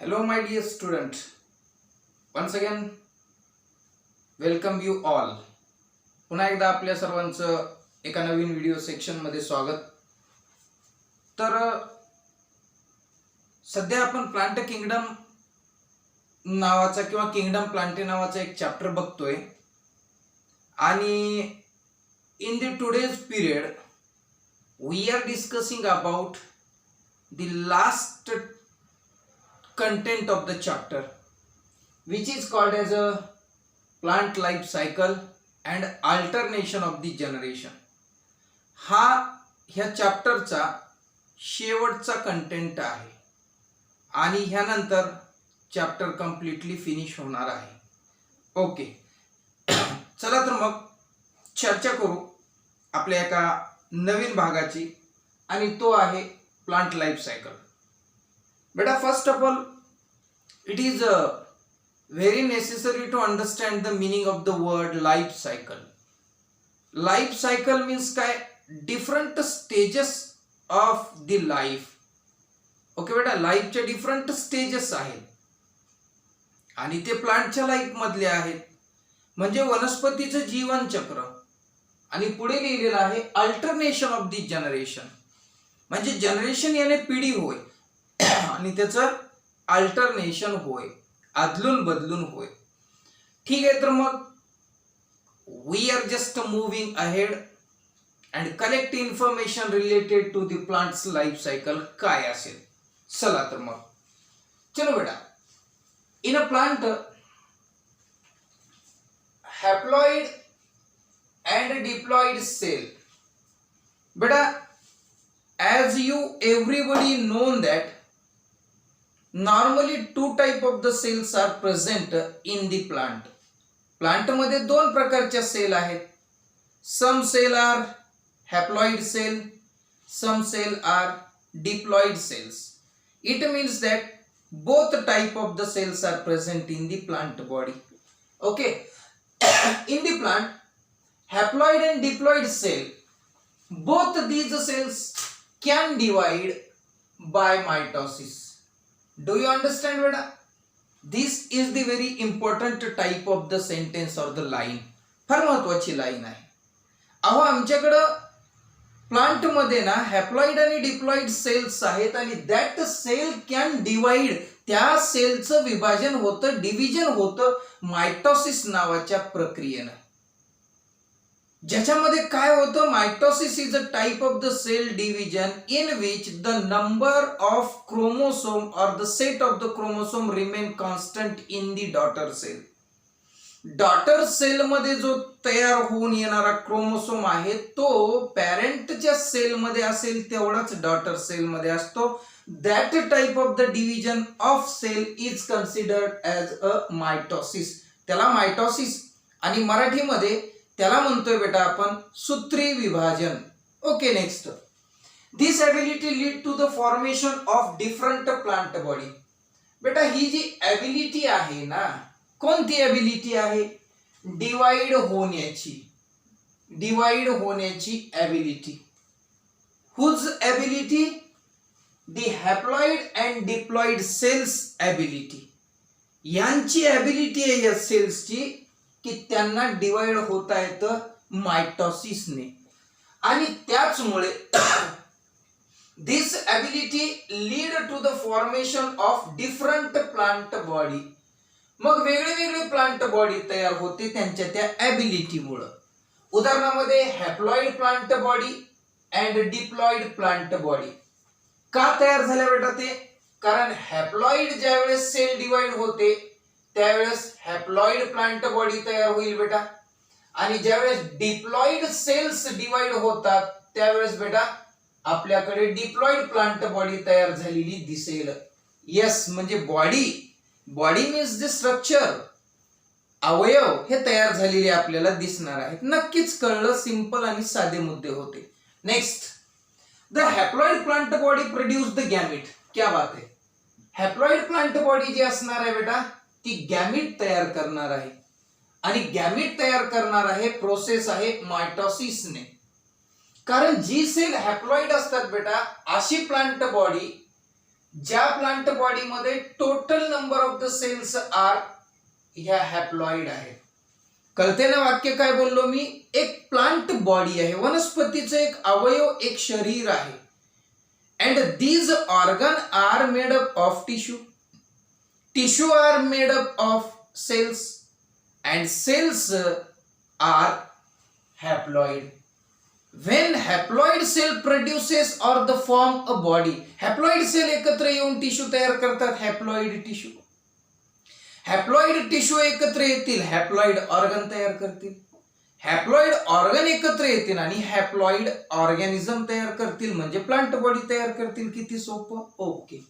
Hello, my dear student. Once again, welcome you all. पुन्हा एकदा आपल्या सर्वांचं एका नवीन व्हिडिओ सेक्शनमध्ये स्वागत. तर सध्या आपण प्लांट किंगडम नावाचा किंवा किंगडम प्लांटे नावाचा एक चॅप्टर बघतोय आणि in the today's period we are discussing about the last content of the chapter which is called as a plant life cycle and alternation of the generation. हा ह्या चॅप्टरचा शेवटचा content आहे आणि ह्यानंतर चॅप्टर कम्प्लिटली फिनिश होणार आहे. Okay, चला तर मग चर्चा करू आपल्या एका नवीन भागाची आणि तो आहे plant life cycle. Beta, first of all, it is very necessary to understand the meaning of the word life cycle. Life cycle means काय different stages of the life. Okay बेटा, लाईफचे डिफरंट स्टेजेस आहेत आणि ते प्लांटच्या life मधले आहेत. म्हणजे वनस्पतीचं जीवन चक्र. आणि पुढे लिहिलेलं आहे अल्टरनेशन ऑफ द जनरेशन. म्हणजे जनरेशन याने पिढी होय आणि त्याचं अल्टरनेशन होय, अदलून बदलून होय. ठीक आहे, तर मग we are just moving ahead and collect information related to the plants life cycle काय असेल. चला तर मग चलो बेटा. In a plant haploid and diploid cell. बेटा, as you everybody known that normally two type of the cells are present in the plant. Plant मध्ये दोन प्रकारच्या सेल आहेत. some cell are haploid cell, some cell are diploid cells. It means that both type of the cells are present in the plant body. Okay. In the plant, haploid and diploid cell, both these cells can divide by mitosis. Do you understand, beta? This is the very important type of the sentence or the line. फार महत्वाची line आहे. अहो, आमच्याकडं plant मध्ये ना haploid आणि diploid cells आहेत आणि दॅट सेल कॅन डिवाइड. त्या सेलचं विभाजन होतं, डिव्हिजन होतं मायटोसिस नावाच्या प्रक्रियेनं. ज्याच्यामध्ये काय होतं, mitosis is a type of the cell division in which the number of chromosome और the set of the chromosome remain constant in the daughter cell. Daughter cell मध्ये जो तयार होऊन येणारा क्रोमोसोम आहे तो पॅरेंटच्या सेल मध्ये असेल तेवढाच डॉटर सेल मध्ये असतो. That type of the division of cell is considered as a mitosis. त्याला मायटोसिस आणि मराठीमध्ये त्याला म्हणतोय बेटा आपण सूत्री विभाजन. Okay, next. This ability lead to the formation of different plant body. बेटा, ही जी एबिलिटी आहे ना, कोणती एबिलिटी आहे? डिवाइड होण्याची. डिवाइड होण्याची ability. Whose ability? The haploid and diploid cells ability. यांची एबिलिटी आहे या सेल्सची की त्यांना डिवाइड होता येतं मायटोसिसने. आणि त्याचमुळे this ability lead to the formation of different plant body. मग वेगळी प्लांट बॉडी तयार होते त्यांच्या त्या एबिलिटीमुळे. उदाहरणामध्ये haploid plant body and diploid plant body का तयार झाल्या बेटा? ते कारण हॅप्लॉइड ज्यावेळेस सेल डिवाइड होते त्यावेळेस हॅप्लॉइड प्लांट बॉडी तयार होईल बेटा. आणि ज्यावेळेस डिप्लॉइड सेल्स डिवाइड होतात त्यावेळेस बेटा आपल्याकडे डिप्लॉइड प्लांट बॉडी तयार झालेली दिसेल. यस, म्हणजे बॉडी मीन्स द स्ट्रक्चर, अवयव हे तयार झालेले आपल्याला दिसणार आहेत. नक्कीच कळलं, सिंपल आणि साधे मुद्दे होते. Next, the haploid plant body produce the gamete. क्या बात आहे. हॅप्लॉइड प्लांट बॉडी जी असणार आहे बेटा ती गॅमिट तयार करणार आहे आणि गॅमिट तयार करणार आहे प्रोसेस आहे मायटोसिसने. कारण जी सेल हॅप्लॉइड असतात बेटा अशी प्लांट बॉडी ज्या प्लांट बॉडीमध्ये total number of the cells are ह्या हॅप्लॉइड आहेत. कळते ना वाक्य काय बोललो मी? एक प्लांट बॉडी आहे, वनस्पतीचं एक अवयव, एक शरीर आहे. And these organ are made up of tissue. Tissue are made up of cells and cells are haploid. When haploid cell produces or the form a body, haploid cell एकत्र येऊन tissue तयार करतात, हॅप्लॉइड टिश्यू. हॅप्लॉइड टिश्यू एकत्र येतील, haploid organ तयार करतील. Haploid organ एकत्र येतील आणि हॅप्लॉइड ऑर्गॅनिझम तयार करतील, म्हणजे प्लांट बॉडी तयार करतील. किती सोपं. Okay.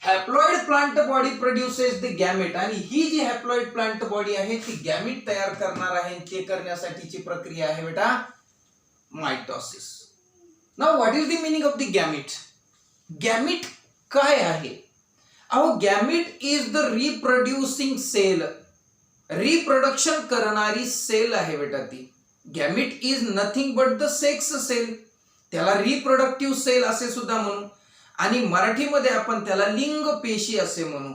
Haploid plant body produces the gamete, आणि ही जी हॅप्लॉइड प्लांट बॉडी आहे ती गॅमेट तयार करणार आहे. ते करण्यासाठीची प्रक्रिया आहे बेटा mitosis. Now what is the meaning of the gamete? Gamete काय आहे? अहो, gamete is the reproducing cell. Reproduction करणारी सेल आहे बेटा ती. Gamete is nothing but the sex cell. त्याला रिप्रोडक्टिव्ह सेल असे सुद्धा म्हणू, आणि मराठीमध्ये आपण त्याला लिंग पेशी असे म्हणू.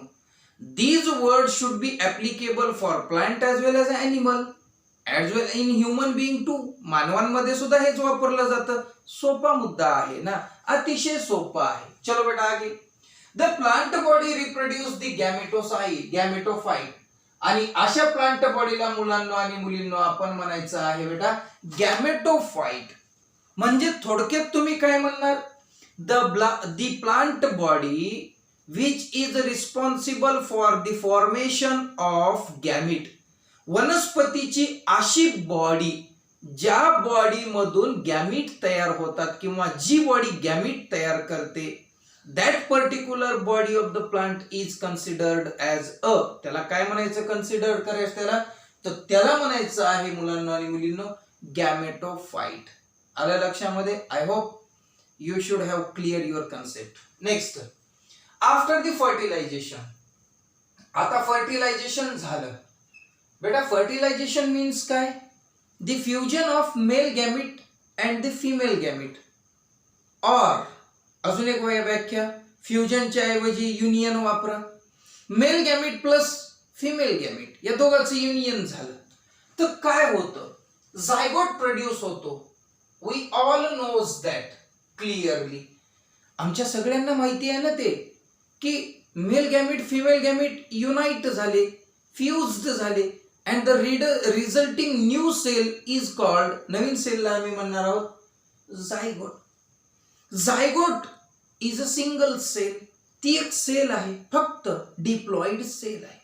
These word should be applicable for plant as well as animal as well in human being too. मानवांमध्ये सुद्धा हेच वापरलं जातं. सोपा मुद्दा आहे ना, अतिशय सोपा आहे. चलो बेटा आगे. The plant body reproduce the gametophyte, आणि अशा प्लांट बॉडीला मुलांना आणि मुलींना आपण म्हणायचं आहे बेटा गॅमेटोफाइट. म्हणजे थोडक्यात तुम्ही काय म्हणणार? the plant body which is responsible for the formation of gamete. वनस्पतीची अशी बॉडी ज्या बॉडी मधून गॅमीट तयार होतात किंवा जी बॉडी गॅमीट तयार करते, that particular body of the plant is considered as a. त्याला काय म्हणायचं? कन्सिडर करायचं त्याला, तर त्याला म्हणायचं आहे मुलांना आणि मुलींना गॅमेटोफाइट. आलं लक्षामध्ये? I hope you should have clear your concept. Next, after the fertilization. आता फर्टिलायझेशन झालं बेटा. फर्टिलायझेशन मीन्स काय? The fusion of male gamete and the female gamete. और अजून एक व्याख्या, फ्युजनच्या ऐवजी युनियन वापरा. Male gamete plus female gamete या दोघांचं युनियन झालं तर काय होतं? झायगोट प्रोड्यूस होतो. We all knows that clearly. आमच्या सगळ्यांना माहिती आहे ना ते, की male gamete female gamete unite झाले, फ्युज्ड झाले, and the resulting new cell is called, नवीन सेलला आम्ही म्हणणार आहोत zygote. Zygote is a single cell. ती एक सेल आहे, फक्त डिप्लॉइड सेल आहे.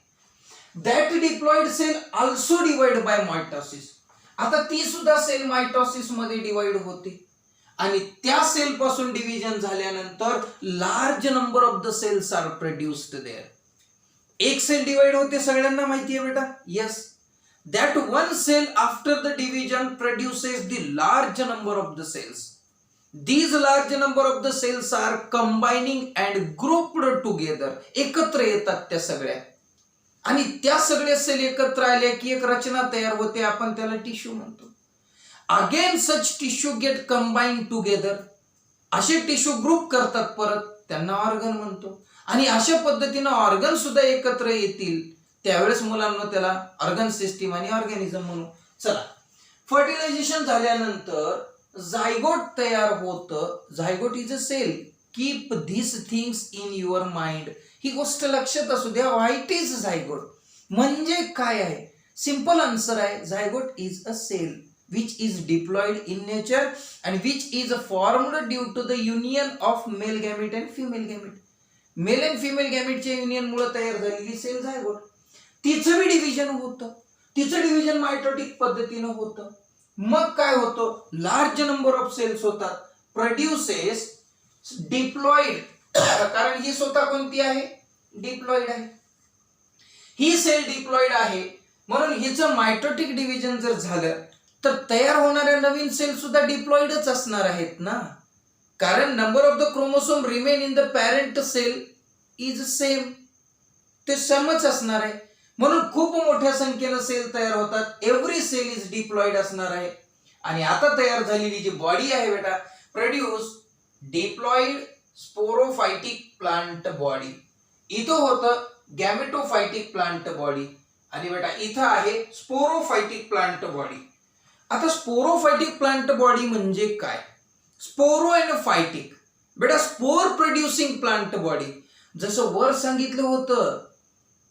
That diploid cell also divide by mitosis. आता ती सुद्धा सेल मायटोसिस मध्ये डिवाइड होते, आणि त्या सेल पासून डिव्हिजन झाल्यानंतर large number of the cells are produced there. एक सेल डिवाइड होते, सगळ्यांना माहिती आहे बेटा. Yes, that one cell after the division produces the large number of the cells. These large number of the cells are combining and grouped together. एकत्र येतात त्या सगळ्या, आणि त्या सगळ्या सेल एकत्र आल्या की एक रचना तयार होते, आपण त्याला टिश्यू म्हणतो. Again such tissue get combine together. असे टिश्यू ग्रुप करतात परत, त्यांना ऑर्गन म्हणतो. आणि अशा पद्धतीनं ऑर्गन सुद्धा एकत्र येतील, त्यावेळेस मुलांना त्याला ऑर्गन सिस्टीम आणि ऑर्गॅनिझम म्हणू. चला, फर्टिलायझेशन झाल्यानंतर झायगोट तयार होतं. Zygote is a cell. Keep this things in your mind. ही गोष्ट लक्षात असू द्या. व्हाईट इज झायगोट म्हणजे काय आहे? सिंपल आन्सर आहे, zygote is a cell which is diploid in nature and which is formed due to the union of male gamete and female gamete. Male and female गॅमेटच्या union मुळे तयार झालेली sale zygote. तिचं बी division होतं, तिचं division mitotic पद्धतीनं होतं. मग काय होतं? लार्ज नंबर ऑफ सेल्स होतात, प्रोड्युसेस डिप्लॉइड. कारण ही स्वतः कोणती आहे? डिप्लॉइड आहे. ही सेल डिप्लॉइड आहे, म्हणून हिचं मायटोटिक डिव्हिजन जर झालं तर तयार होणाऱ्या नवीन सेल सुद्धा डिप्लॉइडच असणार आहेत ना, कारण number of the chromosome remain in the parent cell is same. ते समच असणार आहे, म्हणून खूप मोठ्या संख्येनं सेल तयार होतात. एव्हरी सेल इज डिप्लॉइड असणार आहे. आणि आता तयार झालेली जी बॉडी आहे बेटा, प्रोड्यूस डिप्लॉइड स्पोरोफायटिक प्लांट बॉडी, इथं होतं गॅमेटोफायटिक प्लांट बॉडी आणि बेटा इथं आहे स्पोरोफायटिक प्लांट बॉडी. आता स्पोरोफायटिक प्लांट बॉडी म्हणजे काय? स्पोरो अँड फायटिक बेटा स्पोर प्रोड्युसिंग प्लांट बॉडी. जसं वर सांगितलं होतं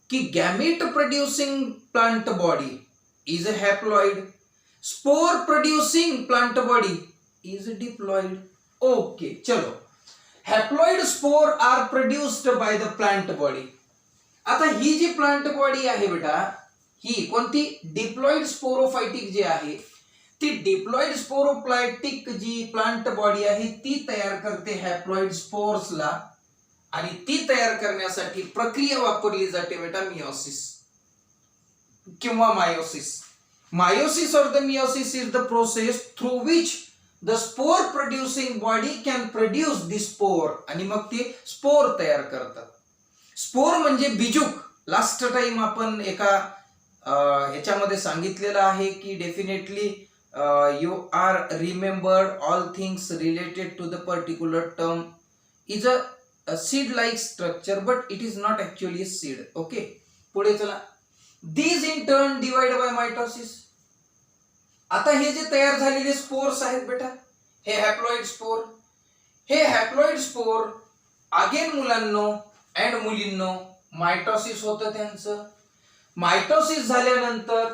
की gamete producing plant body is a haploid, spore producing plant body is diploid. Okay चलो, haploid spore are produced by the plant body. आता ही जी प्लांट बॉडी आहे बेटा, ही कोणती? डिप्लॉइड स्पोरोफायटिक जी आहे, ती डिप्लॉइड स्पोरोफायटिक जी प्लांट बॉडी आहे ती तयार करते हॅप्लॉइड स्पोर्सला आणि ती तयार करण्यासाठी प्रक्रिया वापरली जाते बेटा मियोसिस किंवा meiosis. Meiosis or the meiosis is the process through which the spore producing body can produce the spore आणि मग ते स्पोर तयार करतात. स्पोर म्हणजे बीजुक. लास्ट टाइम आपण एका ह्याच्यामध्ये सांगितलेलं आहे की definitely you are remembered all things related to the particular term is a seed like structure but it is not actually seed. Okay पुढे चला. These in turn divide by mitosis. आता हे जे तयार झालेले स्पोर्स आहेत बेटा, हे हॅप्लॉइड स्पोर, हे हॅप्लॉइड स्पोर अगेन मुलांनो अँड मुलींनो मायटोसिस होतं त्यांचं. मायटोसिस झाल्यानंतर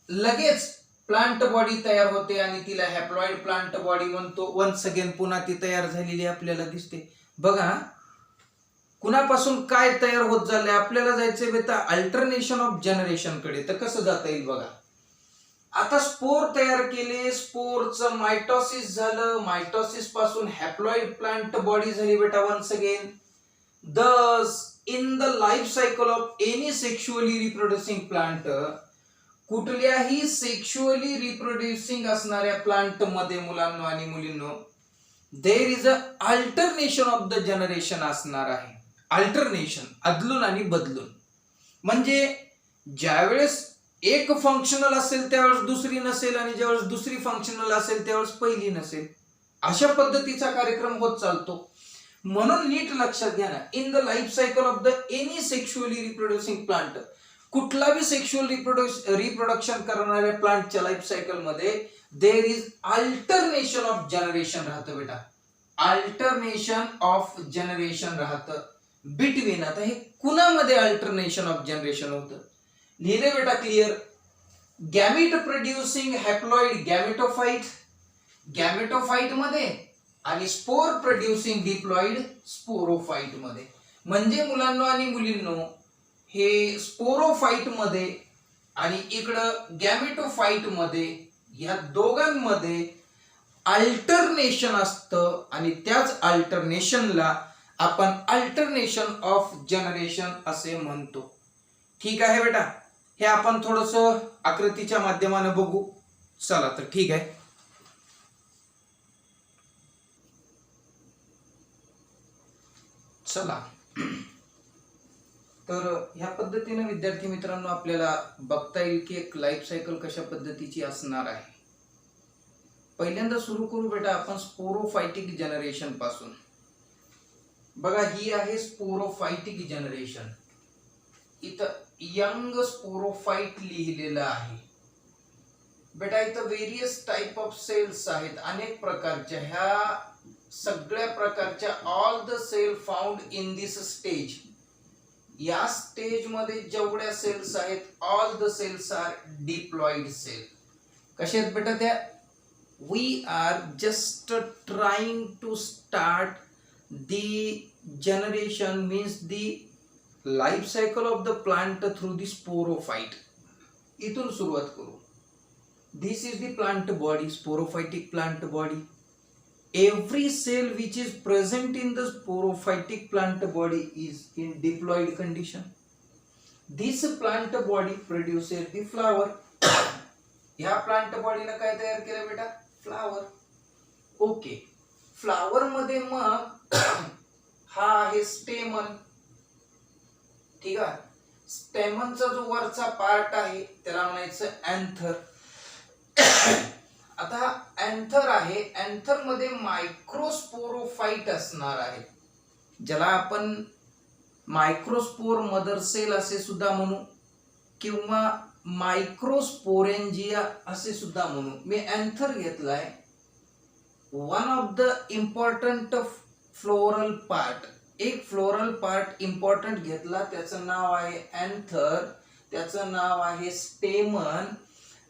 लगेच प्लांट बॉडी तयार होते आणि तिला हॅप्लॉइड प्लांट बॉडी म्हणतो. वन्स अगेन पुन्हा ती तयार झालेली आपल्याला दिसते. बघा कुणापासून काय तयार होत झालंय, आपल्याला जायचंय बेटा अल्टरनेशन ऑफ जनरेशन कडे. तर कसं जाता येईल बघा. आता स्पोर तयार केले, स्पोरचं मायटोसिस झालं, मायटोसिस पासून हॅप्लॉइड प्लांट बॉडी झाली बेटा once again. Thus in the life cycle of any sexually reproducing plant, कुठल्याही सेक्शुअली रिप्रोड्युसिंग असणाऱ्या प्लांट मध्ये मुलांनो आणि मुलींनो there is a alternation of the generation असणार आहे. अल्टरनेशन अदलून आणि बदलून म्हणजे ज्यावेळेस एक फंक्शनल असेल त्यावेळेस दुसरी नसेल आणि ज्यावेळेस दुसरी फंक्शनल असेल त्यावेळेस पहिली नसेल. अशा पद्धतीचा कार्यक्रम होत चालतो. म्हणून नीट लक्षात घ्या ना, in the life cycle of the any sexually reproducing plant, कुठला बी सेक्शुअल रिप्रोडक्शन करणाऱ्या प्लांटच्या लाईफ सायकल मध्ये there is alternation of generation राहतं बेटा. अल्टरनेशन ऑफ जनरेशन राहतं बिटवीन. आता हे कुणामध्ये अल्टरनेशन ऑफ जनरेशन होतं? लिहिले बेटा क्लिअर. गॅमेट प्रोड्युसिंग हॅप्लॉइड गॅमेटोफाइट, गॅमेटोफाइट मध्ये आणि स्पोर प्रोड्युसिंग डिप्लॉइड स्पोरोफाइट मध्ये. म्हणजे मुलांनो आणि मुलींनो हे स्पोरोफाइट मध्ये आणि इकडं गॅमेटोफाइट मध्ये या दोघांमध्ये अल्टरनेशन असतं आणि त्याच अल्टरनेशनला आपण अल्टरनेशन ऑफ जनरेशन असे म्हणतो. ठीक आहे बेटा, हे आपण थोडस आकृतीच्या माध्यमाने बघू. चला तर ठीक आहे. चला तर ह्या पद्धतीने विद्यार्थी मित्रांनो आपल्याला बघता येईल की एक लाईफ सायकल कशा पद्धतीची असणार आहे. पहिल्यांदा सुरू करू बेटा आपण स्पोरोफायटिक जनरेशन पासून. बघा ही आहे स्पोरोफायटिक जनरेशन. इथं यंग स्पोरोफाइट लिहिलेलं आहे बेटा. इथं वेरियस टाइप ऑफ सेल्स आहेत, अनेक प्रकारच्या. ह्या सगळ्या प्रकारच्या all the cell found in this stage, या स्टेज मध्ये जेवढ्या सेल्स आहेत all the cells are diploid cell. कशा आहेत बेटा त्या? We are just trying to start the generation means the life cycle of the plant through the sporophyte. इथून सुरुवात करू. This is the plant body, sporophytic plant body. Every cell which is present in the sporophytic plant body is in diploid condition. This plant body produces the flower. ह्या plant बॉडीने काय तयार केलं बेटा? Flower. Okay, flower मध्ये मग हा आहे स्टेमन. ठीक आहे, स्टेमनचा जो वरचा पार्ट आहे त्याला म्हणायचं अँथर. आता हा अँथर आहे, अँथर मध्ये मायक्रोस्पोरोफाइट असणार आहे. ज्याला आपण मायक्रोस्पोर मदर सेल असे सुद्धा म्हणू किंवा मायक्रोस्पोरेंजिया असे सुद्धा म्हणू. मी अँथर घेतलाय. One of the important floral part, एक फ्लोरल पार्ट इम्पॉर्टंट घेतला, त्याचं नाव आहे अँथर, त्याचं नाव आहे stamen,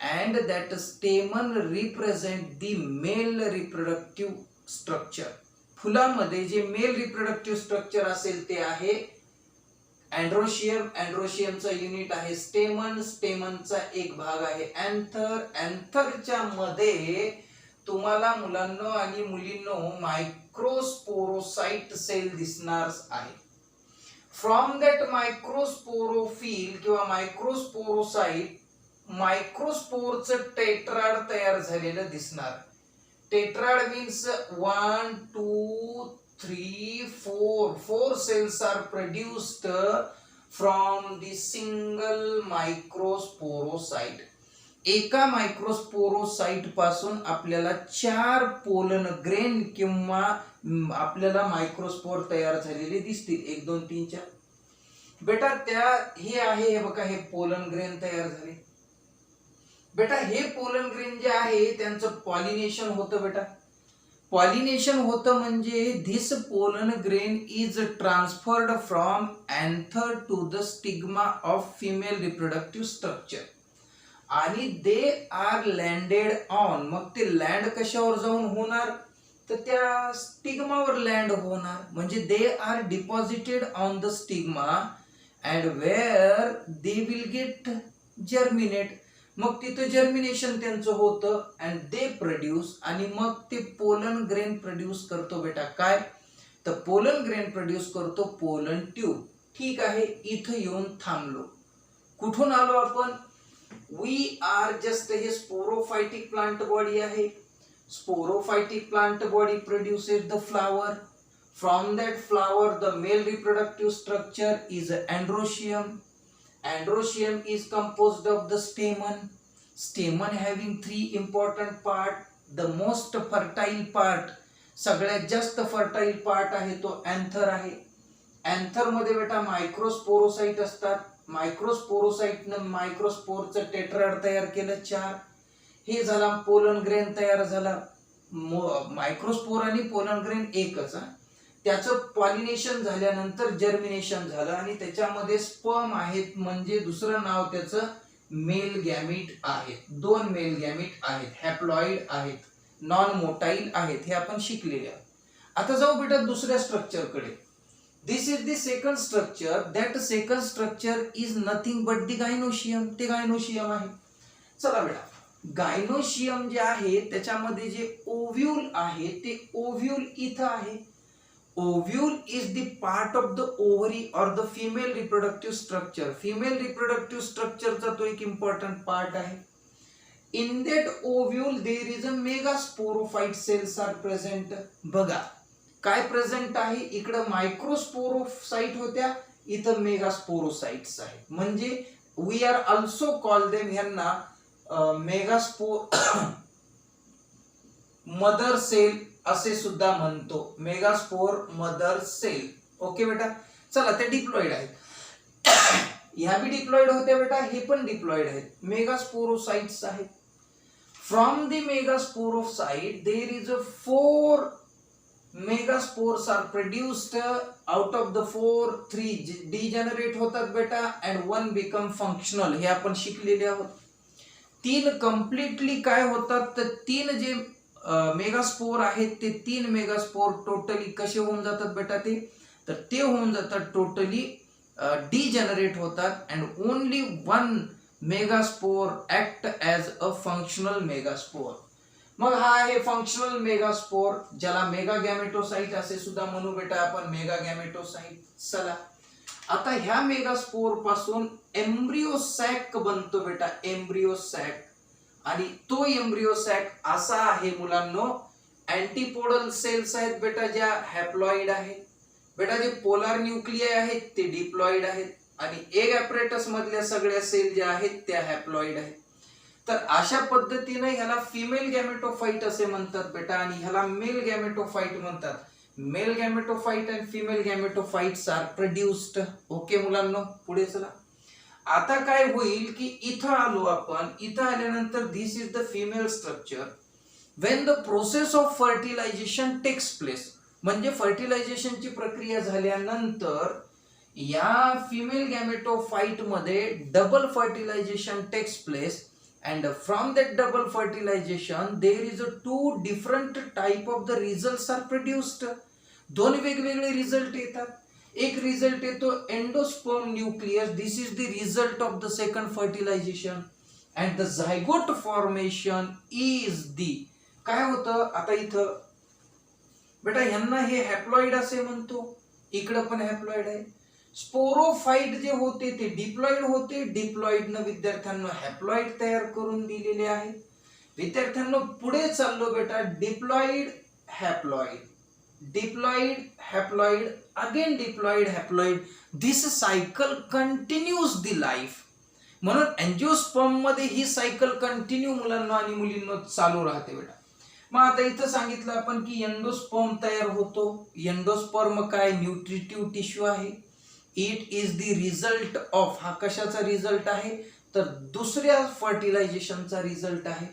and that stamen represent the male reproductive structure. फुलामध्ये जे मेल रिप्रोडक्टिव्ह स्ट्रक्चर असेल ते आहे अँड्रोशियम, अँड्रोशियमचा युनिट आहे स्टेमन, स्टेमनचा एक भाग आहे अँथर, अँथरच्या मध्ये तुम्हाला मुलांनो आणि मुलींनो मायक्रोस्पोरोसाइट सेल दिसणार आहे. फ्रॉम दॅट मायक्रोस्पोरोफिल किंवा मायक्रोस्पोरोसाइट मायक्रोस्पोरचं टेट्राड तयार झालेलं दिसणार. Tetrad means 1 2 3 4 cells are produced from the single microsporocyte. एका मायक्रोस्पोरोसाइट पासून आपल्याला 4 पोलन ग्रेन किंवा आपल्याला मायक्रोस्पोर तयार झालेले दिसतील. 1 2 3 4 बेटा. त्या हे आहे, हे बघा, हे पोलन ग्रेन तयार झाले बेटा. हे पोलन ग्रेन जे आहे त्यांचं पॉलिनेशन होतं बेटा. पॉलिनेशन होतं म्हणजे this pollen grain is transferred from anther to the stigma of female reproductive structure आणि दे आर लँडेड ऑन. मग ते लँड कशावर जाऊन होणार, तर त्या स्टिग्मावर लँड होणार. म्हणजे they are deposited on the stigma and where they will get germinate. मग तिथं जर्मिनेशन त्यांचं होतं अँड दे प्रोड्यूस, आणि मग ते पोलन ग्रेन प्रोड्यूस करतो बेटा. काय, तर पोलन ग्रेन प्रोड्यूस करतो पोलन ट्यूब. ठीक आहे, इथं येऊन थांबलो. कुठून आलो आपण, वी आर जस्ट, हे स्पोरोफायटिक प्लांट बॉडी आहे. Sporophytic plant body produces the flower. From that flower the male reproductive structure is androecium. Androecium is composed of the stamen. Stamen having 3 important part. The most fertile part, सगळ्यात जास्त fertile part आहे तो anther आहे. Anther मध्ये बेटा मायक्रोस्पोरोसाइट असतात. मायक्रोस्पोरोसाइटनं मायक्रोस्पोरचं tetrad तयार केलं 4. हे झाला पोलन ग्रेन तयार झाला. मायक्रोस्पोर आणि पोलन ग्रेन एकच. त्याचं पॉलिनेशन झाल्यानंतर जर्मिनेशन झालं आणि त्याच्यामध्ये स्पर्म आहेत, म्हणजे दुसरं नाव त्याचं मेल गॅमीट आहेत. 2 मेल गॅमीट आहेत, हॅप्लॉइड आहेत, नॉन मोटाईल आहेत. हे आपण शिकलेले आहोत. आता जाऊ बेटा दुसऱ्या स्ट्रक्चरकडे. This is the second structure. That second structure is nothing but the gynoecium. ते गायनोशियम आहे. चला बेटा, गायनोशियम जे आहे त्याच्यामध्ये जे ओव्ह्यूल आहे ते ओव्ह्यूल इथं आहे. Ovule is the part of the ovary or the female reproductive structure. Female reproductive structure चा तो एक important part आहे. In that ovule there is a megasporophyte cells are present. बघा काय प्रेझेंट आहे, इकडं मायक्रोस्पोरोसाइट होत्या, इथं मेगास्पोरोसाइट्स आहेत. म्हणजे we are also call them, ह्यांना मेगास्पोर मदर सेल असे सुद्धा म्हणतो. Megaspore mother sale. ओके बेटा. चला, ते डिप्लॉइड आहेत. ह्या बी डिप्लॉइड होत्या बेटा, हे पण डिप्लॉइड आहेत. मेगास्पोरोसाइट्स आहेत. From the megasporocyte there is 4 megaspores are produced. Out of the 4 3 degenerate होतात बेटा अँड 1 बिकम फंक्शनल. हे आपण शिकलेले आहोत. 3 कम्प्लिटली काय होतात, तर 3 जे मेगास्पोर आहेत ते 3 मेगास्पोर टोटली कसे होऊन जातात बेटा, ते होऊन जातात टोटली डिजनरेट होतात and only 1 megaspore act as a functional megaspore. मग हा आहे फंक्शनल मेगास्पोर, ज्याला मेगा गॅमेटोसाइट असे सुद्धा म्हणू बेटा आपण. Mega gametocyte. चला, आता ह्या मेगास्पोर पासून एम्ब्रियो सॅक बनतो बेटा. Embryo sac. आणि तो एम्ब्रियो सॅक असा आहे मुलांनो. अँटीपोडल सेल्स आहेत बेटा ज्या हॅप्लॉइड आहेत बेटा. जे पोलार न्यूक्लियाय आहेत ते डिप्लॉइड आहेत आणि एग ॲपरेटस मधल्या सगळ्या सेल ज्या आहेत त्या हॅप्लॉइड आहेत. तर अशा पद्धतीने ह्याला फिमेल गॅमेटोफाइट असे म्हणतात बेटा आणि ह्याला मेल गॅमेटोफाइट म्हणतात. Male gametophyte and female gametophytes are produced. Okay मुलांनो, पुढे चला. आता काय होईल की इथं आलो आपण, इथं आल्यानंतर this is the female structure. When the process of fertilization takes place, म्हणजे फर्टिलायझेशनची प्रक्रिया झाल्यानंतर या फिमेल गॅमेटोफाइट मध्ये double fertilization takes place, and from that double fertilization there is a two different type of the results are produced. दोन वेगवेगळे result येतात. एक रिझल्ट येतो endosperm nucleus, this is the result of the second fertilization, and the zygote formation is the. काय होतं आता इथं बेटा, ह्यांना हे हॅप्लॉइड असे म्हणतो, इकडं पण हॅप्लॉइड आहे. स्पोरोफाइट जे होते ते डिप्लॉइड होते, डिप्लॉइडनं विद्यार्थ्यांना हॅप्लॉइड तयार करून दिलेले आहे. विद्यार्थ्यांना पुढे चाललो बेटा, diploid haploid, diploid haploid, again diploid haploid, this cycle continues the life. म्हणून अँजिओस्पर्म मध्ये ही सायकल कंटिन्यू मुलांना आणि मुलींना चालू राहते बेटा. मग आता इथं सांगितलं आपण की एंडोस्पर्म तयार होतो. एंडोस्पर्म काय, न्यूट्रिटिव्ह टिश्यू आहे. It is the result of, हा कशाचा रिझल्ट आहे तर दुसऱ्या फर्टिलायझेशनचा रिझल्ट आहे.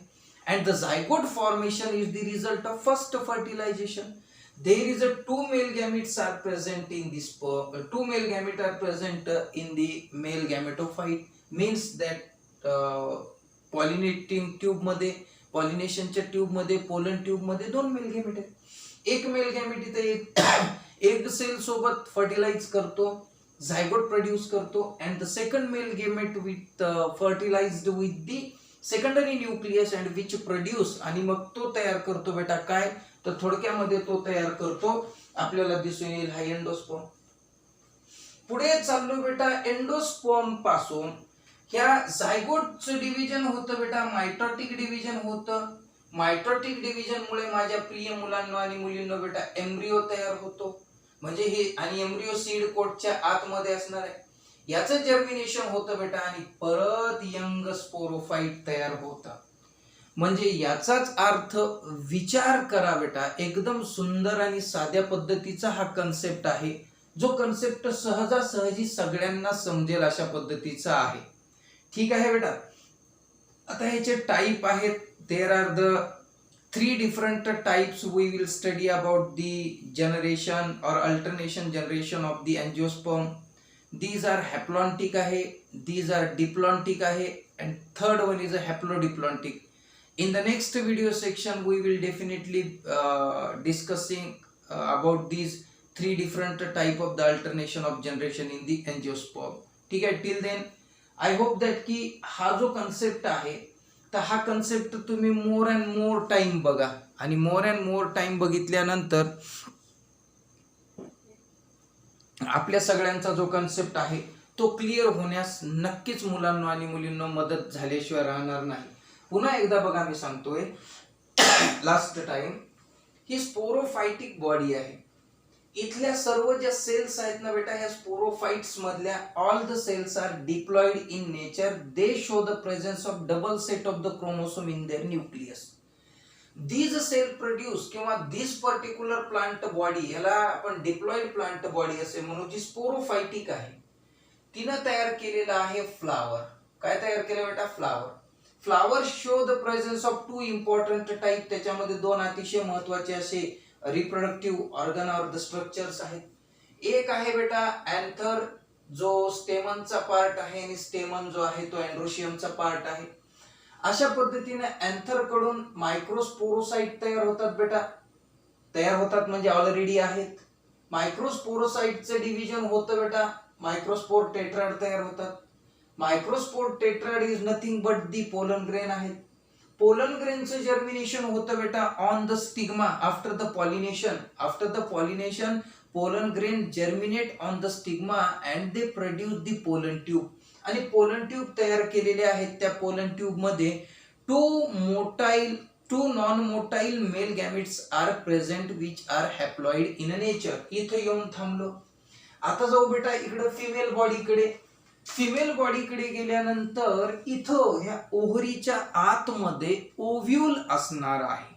And the zygote formation is the result of first fertilization. There is a two male gametes are present in this sperm, two male gamete are present in the male gametophyte, means that pollinating tube मध्ये, पॉलिनेशनच्या tube मध्ये, pollen tube मध्ये दोन male gamete आहेत. एक male gamete इथे egg cell सोबत fertilize करतो, झायगोट प्रोड्यूस करतो, and the second male gamete with fertilized with the secondary nucleus and which produce, आणि मग तो तयार करतो बेटा काय तर थोडक्यामध्ये तो तयार करतो, आपल्याला दिसून येईल हा एंडोस्पर्म. पुढे चाललो बेटा, एंडोस्पर्म पासून ह्या झायगोटचं डिव्हिजन होतं बेटा, मायटोटिक डिव्हिजन होतं. मायटोटिक डिव्हिजन मुळे माझ्या प्रिय मुलांना आणि मुलींना बेटा एम्ब्रिओ तयार होतो, म्हणजे हे, आणि एम्ब्रिओ सीड कोटच्या आतमध्ये असणार आहे. याचं जर्मिनेशन होतं बेटा, आणि परत यंग स्पोरोफाइट तयार होतं. म्हणजे याचाच अर्थ विचार करा बेटा, एकदम सुंदर आणि साध्या पद्धतीचा हा कन्सेप्ट आहे, जो कन्सेप्ट सहजासहजी सगळ्यांना समजेल अशा पद्धतीचा आहे. ठीक आहे बेटा. आता ह्याचे टाइप आहेत. There are the 3 different types we will study about the generation or alternation generation of the angiosperm. These are haplontic आहे, these are diplontic आहे, and third one is a haplodiplontic. In the next video section we will definitely discussing about these 3 different type of the alternation of generation in the angiosperm. ठीक आहे. till then I hope that की हा जो concept आहे तर हा concept तुम्ही more and more time बघा, आणि मोर अँड मोर टाइम बघितल्यानंतर आपल्या सगळ्यांचा जो कन्सेप्ट आहे तो क्लिअर होण्यास नक्कीच मुलांना आणि मुलींना मदत झाल्याशिवाय राहणार नाही. पुन्हा एकदा बघा, मी सांगतोय लास्ट टाइम, ही स्पोरोफायटिक बॉडी आहे. इथल्या सर्व ज्या सेल्स आहेत ना बेटा, ह्या स्पोरोफाइट्स मधल्या all the cells are diploid in nature. They show the presence of double set of the chromosome in their nucleus. These cell produce किंवा दिस पर्टिक्युलर प्लांट बॉडी, याला आपण डिप्लॉइड प्लांट बॉडी असे म्हणू, जी स्पोरोफायटिक आहे, तिनं तयार केलेला आहे फ्लावर. काय तयार केलं बेटा? Flower. Flower show the presence of 2 important type. त्याच्यामध्ये 2 अतिशय महत्वाचे असे reproductive organ or the structures आहेत. एक आहे बेटा अँथर, जो स्टेमनचा पार्ट आहे, आणि स्टेमन जो आहे तो अँड्रोशियमचा पार्ट आहे. अशा पद्धतीने अँथर कडून मायक्रोस्पोरोसाइट तयार होतात बेटा, तयार होतात म्हणजे ऑलरेडी आहेत. मायक्रोस्पोरोसाइटचं डिव्हिजन होतं बेटा, मायक्रोस्पोर टेट्राड तयार होतात. Microspore tetrad is nothing but the pollen grain आहेत. पोलन ग्रेनचं जर्मिनेशन होतं बेटा on the stigma after the pollination. After the pollination pollen grain germinate on the stigma and they produce the pollen tube. आणि pollen tube तयार केलेले आहेत. त्या pollen tube मध्ये 2 non motile male gametes are present which are haploid in nature. इथं येऊन थांबलो. आता जाऊ बेटा इकडे फिमेल बॉडीकडे. फिमेल बॉडीकडे गेल्यानंतर इथं ह्या ओव्हरीच्या आतमध्ये ओव्ह्यूल असणार आहे.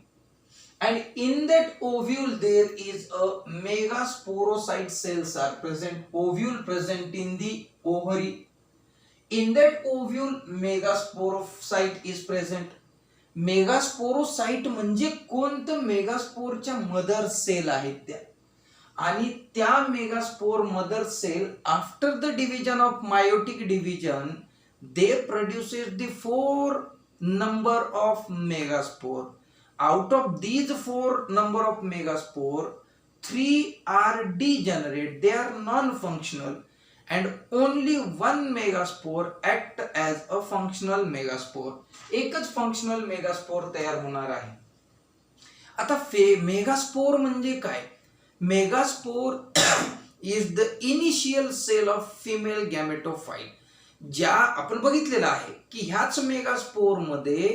and in that ovule there is a megasporocyte cells are present. Ovule present in the ovary. In that ovule megasporocyte is present. मेगास्पोरोसाइट म्हणजे कोणतं, मेगास्पोरच्या मदर सेल आहेत त्या, आणि त्या megaspore mother cell after the division of meiotic division they produces the 4 number of megaspore. Out of these 4 number of megaspore, 3 are degenerate, they are non-functional, and only 1 megaspore act as a functional megaspore. एकच functional megaspore तयार होणार आहे. आता megaspore म्हणजे काय? Megaspore is the initial cell of female gametophyte. ज्या आपण बघितलेलं आहे की ह्याच मेगास्पोर मध्ये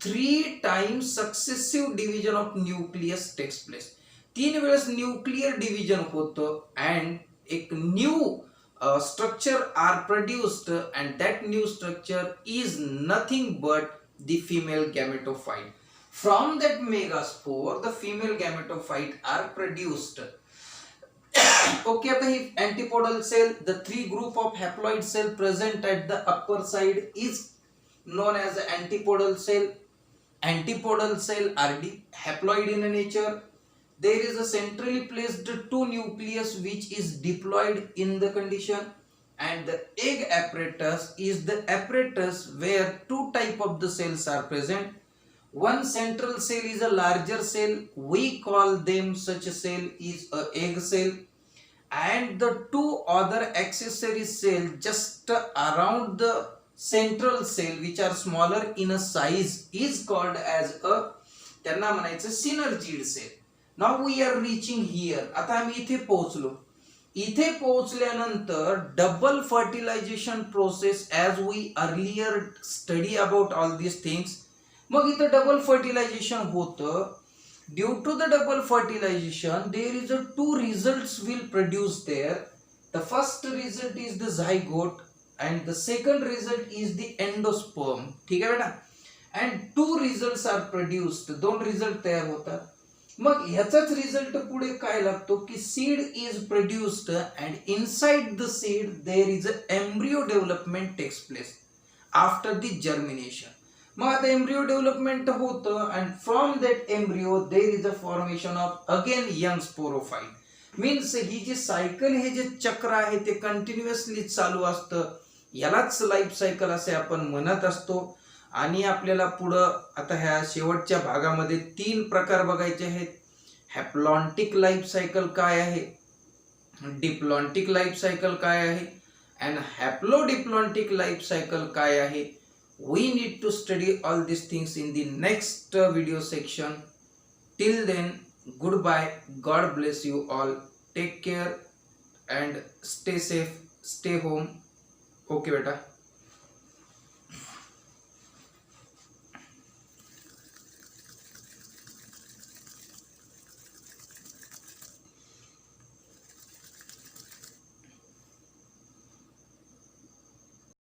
3 times successive division of nucleus takes place. 3 वेळेस न्यूक्लियर डिव्हिजन होतं अँड एक new structure are produced, and that new structure is nothing but the female gametophyte. From that megaspore the female gametophyte are produced. Okay, आता ही antipodal cell, the 3 group of haploid cell present at the upper side is known as the antipodal cell. Antipodal cell are haploid in nature. There is a centrally placed 2 nucleus which is diploid in the condition, and the egg apparatus is the apparatus where 2 type of the cells are present. One central cell is a larger cell, we call them such a cell is a egg cell, and the 2 other accessory cell just around the central cell which are smaller in a size is called as a, त्यांना म्हणायचं synergid cell. Now we are reaching here. आता आम्ही इथे पोहोचलो. इथे पोहोचल्यानंतर double fertilization process as we earlier study about all these things. मग इथे डबल फर्टिलायझेशन होतं. Due to the double fertilization there is a 2 results will produce there. The first result is the zygote and the second result is the endosperm. ठीक आहे बेटा. And 2 results are produced. 2 result तयार होतात. मग ह्याचाच result पुढे काय लागतो की seed is produced and inside the seed there is a embryo development takes place after the germination. मग आता एम्ब्रियो डेव्हलपमेंट होतं and from that embryo there is a formation of again young sporophyte. Means ही जी cycle, हे जे चक्र आहे ते कंटिन्युअसली चालू असतं. यालाच लाईफ सायकल असे आपण म्हणत असतो. आणि आपल्याला पुढं आता ह्या शेवटच्या भागामध्ये 3 प्रकार बघायचे आहेत. हॅप्लॉन्टिक लाईफ सायकल काय आहे, डिप्लॉन्टिक लाईफ सायकल काय आहे, अँड हॅप्लोडिप्लॉन्टिक लाईफ सायकल काय आहे. We need to study all this things in the next video section. Till then, good bye, God bless you all, take care and stay safe, stay home. Okay बेटा.